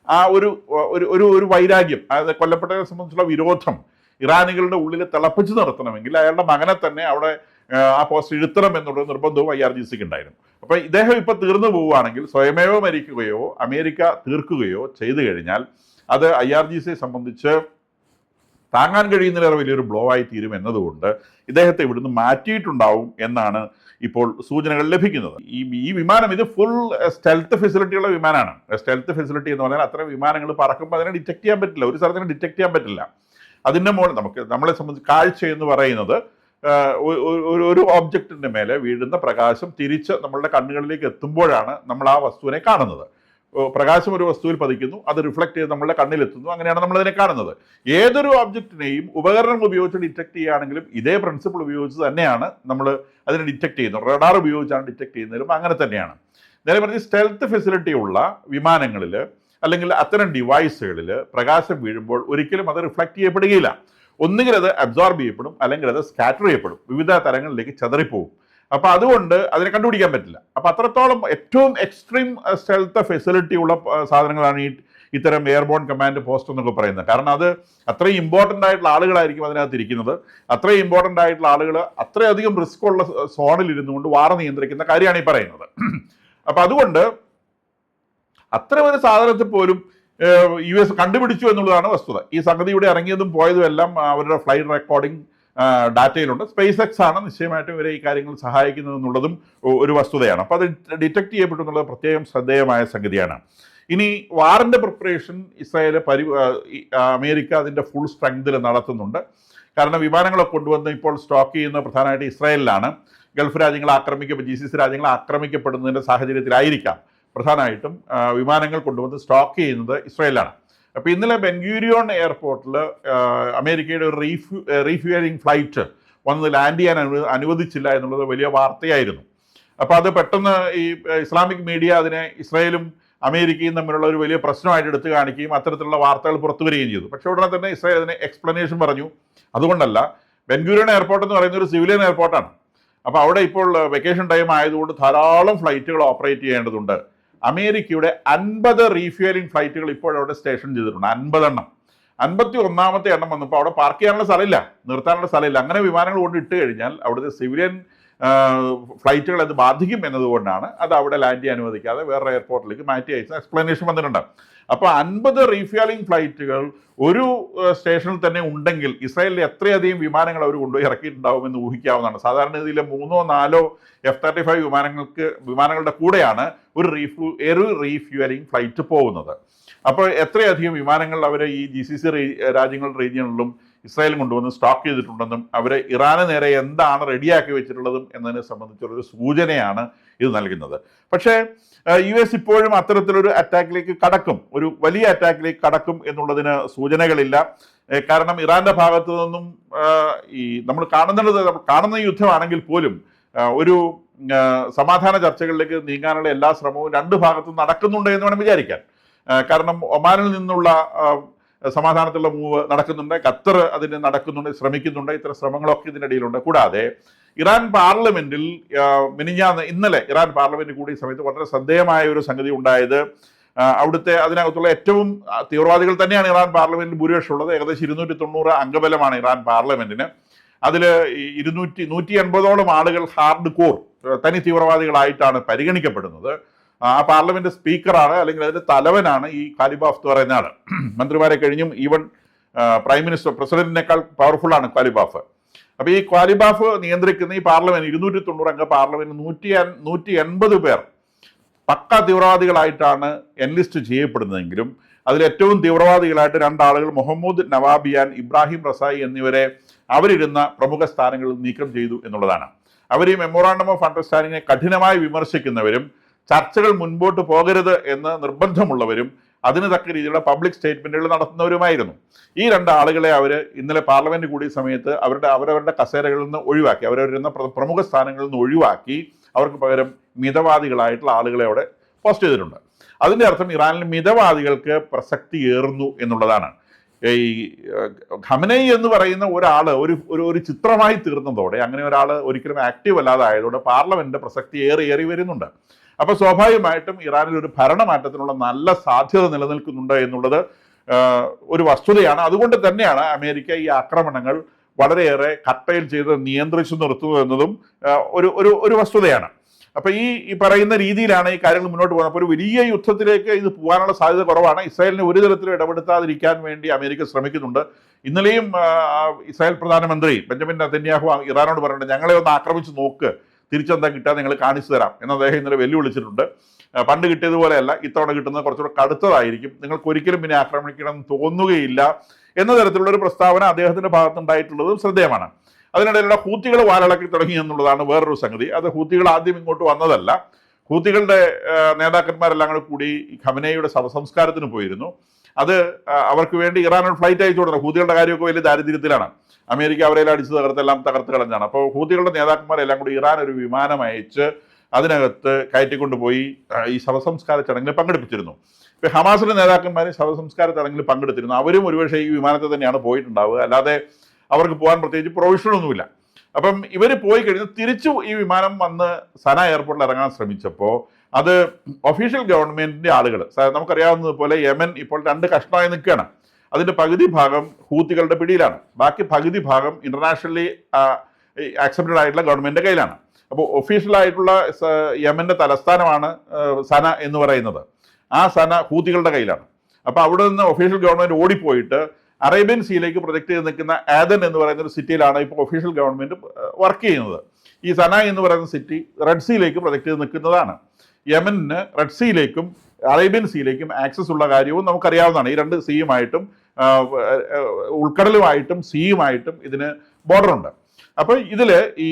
ആ ഒരു വൈരാഗ്യം, അതായത് കൊല്ലപ്പെട്ടതിനെ സംബന്ധിച്ചുള്ള വിരോധം ഇറാനികളുടെ ഉള്ളിൽ തിളപ്പിച്ച് നിർത്തണമെങ്കിൽ അയാളുടെ മകനെ തന്നെ അവിടെ ആ പോസ്റ്റ് ഇരുത്തണം എന്നുള്ള നിർബന്ധവും IRGCക്ക് ഉണ്ടായിരുന്നു. അപ്പോൾ ഇദ്ദേഹം ഇപ്പോൾ തീർന്നു പോവുകയാണെങ്കിൽ സ്വയമേവ മരിക്കുകയോ അമേരിക്ക തീർക്കുകയോ ചെയ്തു കഴിഞ്ഞാൽ അത് IRGCയെ സംബന്ധിച്ച് താങ്ങാൻ കഴിയുന്നതിലേറെ വലിയൊരു ബ്ലോ ആയി തീരും എന്നതുകൊണ്ട് ഇദ്ദേഹത്തെ ഇവിടുന്ന് മാറ്റിയിട്ടുണ്ടാവും എന്നാണ് ഇപ്പോൾ സൂചനകൾ ലഭിക്കുന്നത്. ഈ വിമാനം ഇത് ഫുൾ സ്റ്റെൽത്ത് ഫെസിലിറ്റിയുള്ള വിമാനമാണ്. സ്റ്റെൽത്ത് ഫെസിലിറ്റി എന്ന് പറഞ്ഞാൽ അത്തരം വിമാനങ്ങൾ പറക്കുമ്പോൾ അതിനെ ഡിറ്റക്ട് ചെയ്യാൻ പറ്റില്ല, ഒരു സ്ഥലത്തിനെ ഡിറ്റക്ട് ചെയ്യാൻ പറ്റില്ല. അതിൻ്റെ മുകളിൽ നമ്മളെ സംബന്ധിച്ച് കാഴ്ച എന്ന് പറയുന്നത് ഒരു ഓബ്ജക്റ്റിൻ്റെ മേലെ വീഴുന്ന പ്രകാശം തിരിച്ച് നമ്മളുടെ കണ്ണുകളിലേക്ക് എത്തുമ്പോഴാണ് നമ്മൾ ആ വസ്തുവിനെ കാണുന്നത്. പ്രകാശം ഒരു വസ്തുവിൽ പതിക്കുന്നു, അത് റിഫ്ലക്ട് ചെയ്ത് നമ്മളുടെ കണ്ണിലെത്തുന്നു, അങ്ങനെയാണ് നമ്മളതിനെ കാണുന്നത്. ഏതൊരു ഓബ്ജക്റ്റിനെയും ഉപകരണങ്ങൾ ഉപയോഗിച്ച് ഡിറ്റക്ട് ചെയ്യുകയാണെങ്കിലും ഇതേ പ്രിൻസിപ്പിൾ ഉപയോഗിച്ച് തന്നെയാണ് നമ്മൾ അതിനെ ഡിറ്റക്ട് ചെയ്യുന്നത്. റഡാർ ഉപയോഗിച്ചാണ് ഡിറ്റക്ട് ചെയ്യുന്നതിലും അങ്ങനെ തന്നെയാണ്. നേരെ പറഞ്ഞ് സ്റ്റെൽത്ത് ഫെസിലിറ്റി ഉള്ള വിമാനങ്ങളിൽ അല്ലെങ്കിൽ അത്തരം ഡിവൈസുകളിൽ പ്രകാശം വീഴുമ്പോൾ ഒരിക്കലും അത് റിഫ്ലക്ട് ചെയ്യപ്പെടുകയില്ല. ഒന്നുകിൽ അത് അബ്സോർബ് ചെയ്യപ്പെടും, അല്ലെങ്കിൽ അത് സ്കാറ്റർ ചെയ്യപ്പെടും, വിവിധ തരങ്ങളിലേക്ക് ചെതറിപ്പോവും. അപ്പോൾ അതുകൊണ്ട് അതിനെ കണ്ടുപിടിക്കാൻ പറ്റില്ല. അപ്പോൾ അത്രത്തോളം ഏറ്റവും എക്സ്ട്രീം സ്റ്റെൽത്ത് ഫെസിലിറ്റി ഉള്ള സാധനങ്ങളാണ് ഇത്തരം എയർബോൺ കമാൻഡ് പോസ്റ്റ് എന്നൊക്കെ പറയുന്നത്. കാരണം അത് അത്രയും ഇമ്പോർട്ടൻ്റ് ആയിട്ടുള്ള ആളുകളായിരിക്കും അതിനകത്ത് ഇരിക്കുന്നത്. അത്രയും ഇമ്പോർട്ടൻ്റ് ആയിട്ടുള്ള ആളുകൾ അത്രയധികം റിസ്ക് ഉള്ള സോണിൽ ഇരുന്നുകൊണ്ട് വാർ നിയന്ത്രിക്കുന്ന കാര്യമാണ് ഈ പറയുന്നത്. അപ്പോൾ അതുകൊണ്ട് അത്തരം ഒരു സാധനത്തിൽ പോലും US കണ്ടുപിടിച്ചു എന്നുള്ളതാണ് വസ്തുത. ഈ സംഗതി ഇവിടെ ഇറങ്ങിയതും പോയതും എല്ലാം അവരുടെ ഫ്ലൈറ്റ് റെക്കോർഡിംഗ് ഡാറ്റയിലുണ്ട്. SpaceX ആണ് നിശ്ചയമായിട്ടും ഇവരെ ഈ കാര്യങ്ങൾ സഹായിക്കുന്നത് എന്നുള്ളതും ഒരു വസ്തുതയാണ്. അപ്പോൾ അത് ഡിറ്റക്ട് ചെയ്യപ്പെട്ടു എന്നുള്ളത് പ്രത്യേകം ശ്രദ്ധേയമായ സംഗതിയാണ്. ഇനി വാറിൻ്റെ പ്രിപ്പറേഷൻ അമേരിക്ക അതിൻ്റെ ഫുൾ സ്ട്രെങ്തിൽ നടത്തുന്നുണ്ട്. കാരണം വിമാനങ്ങളൊക്കെ കൊണ്ടുവന്ന് ഇപ്പോൾ സ്റ്റോക്ക് ചെയ്യുന്ന പ്രധാനമായിട്ട് ഇസ്രായേലിലാണ്. ഗൾഫ് രാജ്യങ്ങൾ GCC രാജ്യങ്ങൾ ആക്രമിക്കപ്പെടുന്നതിൻ്റെ സാഹചര്യത്തിലായിരിക്കാം പ്രധാനമായിട്ടും വിമാനങ്ങൾ കൊണ്ടുവന്ന് സ്റ്റോക്ക് ചെയ്യുന്നത് ഇസ്രായേലാണ്. അപ്പോൾ ഇന്നലെ ബെൻഗൂരിയോൺ എയർപോർട്ടിൽ അമേരിക്കയുടെ ഒരു റീഫ്യൂവലിംഗ് ഫ്ലൈറ്റ് വന്ന് ലാൻഡ് ചെയ്യാൻ അനുവദിച്ചില്ല എന്നുള്ളത് വലിയ വാർത്തയായിരുന്നു. അപ്പോൾ അത് പെട്ടെന്ന് ഈ ഇസ്ലാമിക് മീഡിയ അതിനെ ഇസ്രായേലും അമേരിക്കയും തമ്മിലുള്ള ഒരു വലിയ പ്രശ്നമായിട്ട് എടുത്തു കാണിക്കുകയും അത്തരത്തിലുള്ള വാർത്തകൾ പുറത്തു വരികയും ചെയ്തു. പക്ഷേ ഉടനെ തന്നെ ഇസ്രായേൽ അതിന് എക്സ്പ്ലനേഷൻ പറഞ്ഞു. അതുകൊണ്ടല്ല, ബെൻഗൂരിയൻ എയർപോർട്ട് എന്ന് പറയുന്ന ഒരു സിവിലിയൻ എയർപോർട്ടാണ്. അപ്പോൾ അവിടെ ഇപ്പോൾ വെക്കേഷൻ ടൈം ആയതുകൊണ്ട് ധാരാളം ഫ്ലൈറ്റുകൾ ഓപ്പറേറ്റ് ചെയ്യേണ്ടതുണ്ട്. അമേരിക്കയുടെ 50 റീഫ്യൂലിംഗ് ഫ്ലൈറ്റുകൾ ഇപ്പോഴവിടെ സ്റ്റേഷൻ ചെയ്തിട്ടുണ്ട്. 50 എണ്ണം. 51ാമത്തെ എണ്ണം വന്നപ്പോൾ അവിടെ പാർക്ക് ചെയ്യാനുള്ള സ്ഥലമില്ല, നിർത്താനുള്ള സ്ഥലമില്ല. അങ്ങനെ വിമാനങ്ങൾ കൊണ്ട് ഇട്ട് കഴിഞ്ഞാൽ അവിടുത്തെ സിവിലിയൻ ഫ്ലൈറ്റുകൾ അത് ബാധിക്കും എന്നതുകൊണ്ടാണ് അത് അവിടെ ലാൻഡ് ചെയ്യാൻ അനുവദിക്കാതെ വേറെ എയർപോർട്ടിലേക്ക് മാറ്റി അയച്ച എക്സ്പ്ലനേഷൻ വന്നിട്ടുണ്ട്. അപ്പോൾ 50 റീഫ്യൂലിംഗ് ഫ്ലൈറ്റുകൾ ഒരു സ്റ്റേഷനിൽ തന്നെ ഉണ്ടെങ്കിൽ ഇസ്രായേലിൽ എത്രയധികം വിമാനങ്ങൾ അവർ കൊണ്ടുപോയി ഇറക്കിയിട്ടുണ്ടാവുമെന്ന് ഊഹിക്കാവുന്നതാണ്. സാധാരണ ഇതിലെ 3 or 4 F-35 വിമാനങ്ങളുടെ കൂടെയാണ് ഒരു റീഫ്യൂലിംഗ് ഫ്ലൈറ്റ് പോകുന്നത്. അപ്പോൾ എത്രയധികം വിമാനങ്ങൾ അവർ ഈ GCC രാജ്യങ്ങളുടെ റീജിയണിലും ഇസ്രായേലും കൊണ്ടുവന്ന് സ്റ്റോക്ക് ചെയ്തിട്ടുണ്ടെന്നും അവർ ഇറാന് നേരെ എന്താണ് റെഡിയാക്കി വെച്ചിട്ടുള്ളതും എന്നതിനെ സംബന്ധിച്ചുള്ളൊരു സൂചനയാണ് ഇത് നൽകുന്നത്. പക്ഷേ US ഇപ്പോഴും അത്തരത്തിലൊരു അറ്റാക്കിലേക്ക് കടക്കും, ഒരു വലിയ അറ്റാക്കിലേക്ക് കടക്കും എന്നുള്ളതിന് സൂചനകളില്ല. കാരണം ഇറാന്റെ ഭാഗത്തു നിന്നും നമ്മൾ കാണുന്ന യുദ്ധമാണെങ്കിൽ പോലും ഒരു സമാധാന ചർച്ചകളിലേക്ക് നീങ്ങാനുള്ള എല്ലാ ശ്രമവും രണ്ട് ഭാഗത്തും നടക്കുന്നുണ്ട് എന്ന് വേണം വിചാരിക്കാൻ. കാരണം ഒമാനിൽ നിന്നുള്ള സമാധാനത്തിലുള്ള മൂവ് നടക്കുന്നുണ്ട്, ഖത്തർ അതിന് ശ്രമിക്കുന്നുണ്ട്. ഇത്തരം ശ്രമങ്ങളൊക്കെ ഇതിനിടയിലുണ്ട്. കൂടാതെ ഇറാൻ പാർലമെന്റിൽ ഇന്നലെ ഇറാൻ പാർലമെന്റ് കൂടിയ സമയത്ത് വളരെ ശ്രദ്ധേയമായ ഒരു സംഗതി ഉണ്ടായത്, അവിടുത്തെ അതിനകത്തുള്ള ഏറ്റവും തീവ്രവാദികൾ തന്നെയാണ് ഇറാൻ പാർലമെന്റിൽ ഭൂരിപക്ഷം ഉള്ളത്. ഏകദേശം 290 അംഗബലമാണ് ഇറാൻ പാർലമെന്റിന്. അതിൽ 180ഓളം ആളുകൾ ഹാർഡ് കോർ തനി തീവ്രവാദികളായിട്ടാണ് പരിഗണിക്കപ്പെടുന്നത്. ആ പാർലമെന്റ് സ്പീക്കറാണ്, അല്ലെങ്കിൽ അതിന്റെ തലവനാണ് ഈ ഖാലിബാഫ് എന്ന് പറയുന്ന ആൾ. മന്ത്രിമാരെ കഴിഞ്ഞും ഈവൻ പ്രസിഡന്റിനേക്കാൾ പവർഫുള്ളാണ് ഖാലിബാഫ്. അപ്പൊ ഈ ഖാലിബാഫ് നിയന്ത്രിക്കുന്ന ഈ പാർലമെന്റ് 290 അംഗ പാർലമെന്റ് 180 പേർ പക്ക തീവ്രവാദികളായിട്ടാണ് എൻലിസ്റ്റ് ചെയ്യപ്പെടുന്നതെങ്കിലും അതിൽ ഏറ്റവും തീവ്രവാദികളായിട്ട് 2 ആളുകൾ മുഹമ്മദ് നവാബിയാൻ, ഇബ്രാഹിം റസായി എന്നിവരെ അവരിരുന്ന പ്രമുഖ സ്ഥാനങ്ങളിൽ നീക്കം ചെയ്തു എന്നുള്ളതാണ്. അവർ ഈ മെമ്മോറാണ്ടം ഓഫ് അണ്ടർസ്റ്റാൻഡിങ്ങിനെ കഠിനമായി വിമർശിക്കുന്നവരും ചർച്ചകൾ മുൻപോട്ട് പോകരുത് എന്ന് നിർബന്ധമുള്ളവരും അതിന് തക്ക രീതിയിലുള്ള പബ്ലിക് സ്റ്റേറ്റ്മെന്റുകൾ നടത്തുന്നവരുമായിരുന്നു. ഈ 2 ആളുകളെ അവർ ഇന്നലെ പാർലമെന്റ് കൂടിയ സമയത്ത് അവരവരുടെ കസേരകളിൽ നിന്ന് ഒഴിവാക്കി, അവരവരുന്ന പ്രമുഖ സ്ഥാനങ്ങളിൽ നിന്ന് ഒഴിവാക്കി അവർക്ക് പകരം മിതവാദികളായിട്ടുള്ള ആളുകളെ അവിടെ പോസ്റ്റ് ചെയ്തിട്ടുണ്ട്. അതിൻ്റെ അർത്ഥം ഇറാനിൽ മിതവാദികൾക്ക് പ്രസക്തി ഏറുന്നു എന്നുള്ളതാണ്. ഈ ഖമനയി എന്ന് പറയുന്ന ഒരാൾ ഒരു ചിത്രമായി തീർന്നതോടെ, അങ്ങനെ ഒരാൾ ഒരിക്കലും ആക്റ്റീവ് അല്ലാതായതോടെ പാർലമെന്റിന്റെ പ്രസക്തി ഏറി വരുന്നുണ്ട്. അപ്പോൾ സ്വാഭാവികമായിട്ടും ഇറാനിൽ ഒരു ഭരണമാറ്റത്തിനുള്ള നല്ല സാധ്യത നിലനിൽക്കുന്നുണ്ട് എന്നുള്ളത് ഒരു വസ്തുതയാണ്. അതുകൊണ്ട് തന്നെയാണ് അമേരിക്ക ഈ ആക്രമണങ്ങൾ വളരെയേറെ കട്ടയിൽ ചെയ്ത് നിയന്ത്രിച്ചു നിർത്തുന്നു എന്നതും ഒരു വസ്തുതയാണ്. അപ്പൊ ഈ പറയുന്ന രീതിയിലാണ് ഈ കാര്യങ്ങൾ മുന്നോട്ട് പോകുന്നത്. അപ്പോൾ ഒരു വലിയ യുദ്ധത്തിലേക്ക് ഇത് പോകാനുള്ള സാധ്യത കുറവാണ്. ഇസ്രായേലിനെ ഒരു തരത്തിലും ഇടപെടുത്താതിരിക്കാൻ വേണ്ടി അമേരിക്ക ശ്രമിക്കുന്നുണ്ട്. ഇന്നലെയും ഇസ്രായേൽ പ്രധാനമന്ത്രി ബെഞ്ചമിൻ നെതന്യാഹു ഇറാനോട് പറഞ്ഞിട്ടുണ്ട്, ഞങ്ങളെ ഒന്ന് ആക്രമിച്ച് നോക്ക്, തിരിച്ചെന്താ കിട്ടാൻ നിങ്ങൾ കാണിച്ചു തരാം എന്ന് അദ്ദേഹം ഇന്നലെ വെല്ലുവിളിച്ചിട്ടുണ്ട്. പണ്ട് കിട്ടിയതുപോലെയല്ല, ഇത്തവണ കിട്ടുന്നത് കുറച്ചുകൂടെ കടുത്തതായിരിക്കും, നിങ്ങൾക്ക് ഒരിക്കലും പിന്നെ ആക്രമിക്കണം എന്ന് തോന്നുകയില്ല എന്ന തരത്തിലുള്ള ഒരു പ്രസ്താവന അദ്ദേഹത്തിന്റെ ഭാഗത്തുണ്ടായിട്ടുള്ളതും ശ്രദ്ധേയമാണ്. അതിനിടയിലുള്ള ഹൂത്തികൾ വാലിളക്കി തുടങ്ങി എന്നുള്ളതാണ് വേറൊരു സംഗതി. അത് ഹൂത്തികൾ ആദ്യം ഇങ്ങോട്ട് വന്നതല്ല. ഹൂത്തികളുടെ നേതാക്കന്മാരെല്ലാം കൂടി ഖമനയുടെ ശവസംസ്കാരത്തിന് പോയിരുന്നു. അത് അവർക്ക് വേണ്ടി ഇറാൻ ഒരു ഫ്ലൈറ്റ് അയച്ചു കൊടുക്കണം. ഹൂത്തികളുടെ കാര്യമൊക്കെ വലിയ ദാരിദ്ര്യത്തിലാണ്. അമേരിക്ക അവരെല്ലാം അടിച്ച് തകർത്ത് കളഞ്ഞാണ്. അപ്പോൾ ഹൂത്തികളുടെ നേതാക്കന്മാരെല്ലാം കൂടി ഇറാൻ ഒരു വിമാനം അയച്ച് അതിനകത്ത് കയറ്റിക്കൊണ്ടുപോയി ഈ ശവസംസ്കാര ചടങ്ങിൽ പങ്കെടുപ്പിച്ചിരുന്നു. ഇപ്പം ഹമാസിന്റെ നേതാക്കന്മാരും ശവസംസ്കാര ചടങ്ങിൽ പങ്കെടുത്തിരുന്നു. അവരും ഒരുപക്ഷെ ഈ വിമാനത്തിൽ തന്നെയാണ് പോയിട്ടുണ്ടാവുക, അല്ലാതെ അവർക്ക് പോകാൻ പ്രത്യേകിച്ച് പ്രൊവിഷനൊന്നുമില്ല. അപ്പം ഇവർ പോയി കഴിഞ്ഞ് തിരിച്ചു ഈ വിമാനം വന്ന് സന എയർപോർട്ടിൽ ഇറങ്ങാൻ ശ്രമിച്ചപ്പോൾ അത് ഒഫീഷ്യൽ ഗവൺമെന്റിന്റെ ആളുകൾ, നമുക്കറിയാവുന്നതുപോലെ യമൻ ഇപ്പോൾ 2 കഷ്ണമായി നിൽക്കുകയാണ്. അതിന്റെ പകുതി ഭാഗം ഹൂത്തികളുടെ പിടിയിലാണ്, ബാക്കി പകുതി ഭാഗം ഇന്റർനാഷണലി ആക്സെപ്റ്റഡ് ആയിട്ടുള്ള ഗവൺമെന്റിന്റെ കയ്യിലാണ്. അപ്പോൾ ഒഫീഷ്യലായിട്ടുള്ള യമന്റെ തലസ്ഥാനമാണ് സന എന്ന് പറയുന്നത്. ആ സന ഹൂത്തികളുടെ കയ്യിലാണ്. അപ്പോൾ അവിടെ നിന്ന് ഒഫീഷ്യൽ ഗവൺമെന്റ് ഓടിപ്പോയിട്ട് അറേബ്യൻ സീയിലേക്ക് പ്രൊജക്ട് ചെയ്ത് നിൽക്കുന്ന ആദൻ എന്ന് പറയുന്ന ഒരു സിറ്റിയിലാണ് ഇപ്പോൾ ഒഫീഷ്യൽ ഗവൺമെന്റ് വർക്ക് ചെയ്യുന്നത്. ഈ സന എന്ന് പറയുന്ന സിറ്റി റെഡ് സീയിലേക്ക് പ്രൊജക്ട് ചെയ്ത് നിൽക്കുന്നതാണ്. യമനിന് റെഡ് സീയിലേക്കും അറേബ്യൻ സീയിലേക്കും ആക്സസ് ഉള്ള കാര്യവും നമുക്കറിയാവുന്നതാണ്. ഈ 2 സീയുമായിട്ടും ഉൾക്കടലുമായിട്ടും സീയുമായിട്ടും ഇതിന് ബോർഡറുണ്ട്. അപ്പോൾ ഇതിൽ ഈ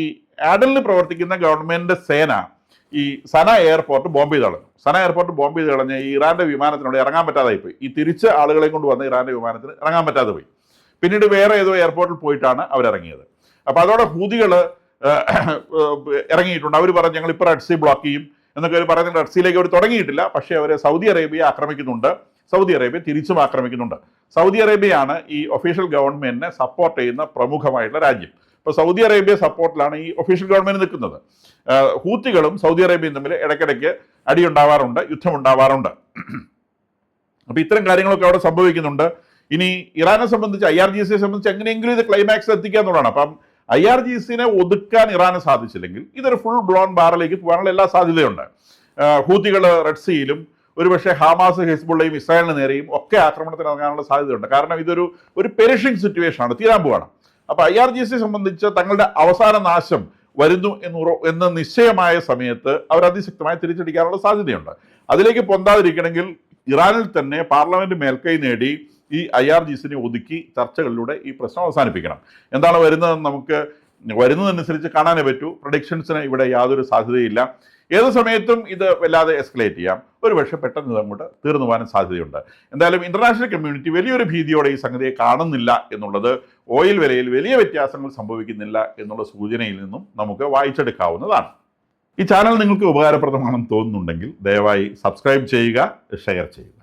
ആഡനിൽ പ്രവർത്തിക്കുന്ന ഗവൺമെന്റ് സേന ഈ സന എയർപോർട്ട് ബോംബ് ചെയ്ത് കളഞ്ഞു. സന എയർപോർട്ട് ബോംബ് ചെയ്ത് കളഞ്ഞ് ഈ ഇറാന്റെ വിമാനത്തിനോട് ഇറങ്ങാൻ പറ്റാതായി പോയി. ഈ തിരിച്ച് ആളുകളെ കൊണ്ട് വന്ന ഇറാന്റെ വിമാനത്തിന് ഇറങ്ങാൻ പറ്റാതെ പോയി. പിന്നീട് വേറെ ഏതോ എയർപോർട്ടിൽ പോയിട്ടാണ് അവരിറങ്ങിയത്. അപ്പോൾ അതോടെ ഹൂതികൾ ഇറങ്ങിയിട്ടുണ്ട്. അവർ പറഞ്ഞു ഞങ്ങൾ ഇപ്പോൾ റെഡ് സീ ബ്ലോക്ക് ചെയ്യും, എന്നൊക്കെ അവർ പറയുന്നത്. റെഡ് സീയിലേക്ക് അവർ തുടങ്ങിയിട്ടില്ല, പക്ഷേ അവർ സൗദി അറേബ്യ ആക്രമിക്കുന്നുണ്ട്, സൗദി അറേബ്യ തിരിച്ചും ആക്രമിക്കുന്നുണ്ട്. സൗദി അറേബ്യയാണ് ഈ ഒഫീഷ്യൽ ഗവൺമെന്റിനെ സപ്പോർട്ട് ചെയ്യുന്ന പ്രമുഖമായിട്ടുള്ള രാജ്യം. ഇപ്പോൾ സൗദി അറേബ്യ സപ്പോർട്ടിലാണ് ഈ ഒഫീഷ്യൽ ഗവൺമെന്റ് നിൽക്കുന്നത്. ഹൂത്തികളും സൗദി അറേബ്യയും തമ്മിൽ ഇടയ്ക്കിടയ്ക്ക് അടിയുണ്ടാവാറുണ്ട്, യുദ്ധമുണ്ടാവാറുണ്ട്. അപ്പോൾ ഇത്തരം കാര്യങ്ങളൊക്കെ അവിടെ സംഭവിക്കുന്നുണ്ട്. ഇനി ഇറാനെ സംബന്ധിച്ച്, IRGCയെ സംബന്ധിച്ച് എങ്ങനെയെങ്കിലും ഇത് ക്ലൈമാക്സ് എത്തിക്കുക എന്നുള്ളതാണ്. അപ്പം IRGCനെ ഒതുക്കാൻ ഇറാന് സാധിച്ചില്ലെങ്കിൽ ഇതൊരു ഫുൾ ബ്ലോൺ ബാറിലേക്ക് പോകാനുള്ള എല്ലാ സാധ്യതയുണ്ട്. ഹൂത്തികൾ റെഡ് സീയിലും ഒരുപക്ഷെ ഹമാസ്, ഹിസ്ബുള്ളയും ഇസ്രായേലിന് നേരെയും ഒക്കെ ആക്രമണത്തിന് ഇറങ്ങാനുള്ള സാധ്യതയുണ്ട്. കാരണം ഇതൊരു പെരിഷിംഗ് സിറ്റുവേഷൻ ആണ്, തീരാൻ പോവാണ്. അപ്പോൾ IRGCയെ സംബന്ധിച്ച് തങ്ങളുടെ അവസാന നാശം വരുന്നു എന്ന് നിശ്ചയമായ സമയത്ത് അവർ അതിശക്തമായി തിരിച്ചടിക്കാനുള്ള സാധ്യതയുണ്ട്. അതിലേക്ക് പൊന്താതിരിക്കണമെങ്കിൽ ഇറാനിൽ തന്നെ പാർലമെന്റ് മേൽക്കൈ നേടി ഈ IRGCനെ ഒതുക്കി ചർച്ചകളിലൂടെ ഈ പ്രശ്നം അവസാനിപ്പിക്കണം. എന്താണ് വരുന്നതെന്ന് നമുക്ക് വരുന്നതനുസരിച്ച് കാണാനേ പറ്റൂ. പ്രഡിക്ഷൻസിന് ഇവിടെ യാതൊരു സാധ്യതയില്ല. ഏത് സമയത്തും ഇത് വല്ലാതെ എസ്കലേറ്റ് ചെയ്യാം. ഒരുപക്ഷെ പെട്ടെന്ന് അങ്ങോട്ട് തീർന്നു പോകാനും സാധ്യതയുണ്ട്. എന്തായാലും ഇന്റർനാഷണൽ കമ്മ്യൂണിറ്റി വലിയൊരു ഭീതിയോടെ ഈ സംഗതിയെ കാണുന്നില്ല എന്നുള്ളത് ഓയിൽ വിലയിൽ വലിയ വ്യത്യാസങ്ങൾ സംഭവിക്കുന്നില്ല എന്നുള്ള സൂചനയിൽ നിന്നും നമുക്ക് വായിച്ചെടുക്കാവുന്നതാണ്. ഈ ചാനൽ നിങ്ങൾക്ക് ഉപകാരപ്രദമാണെന്ന് തോന്നുന്നുണ്ടെങ്കിൽ ദയവായി സബ്സ്ക്രൈബ് ചെയ്യുക, ഷെയർ ചെയ്യുക.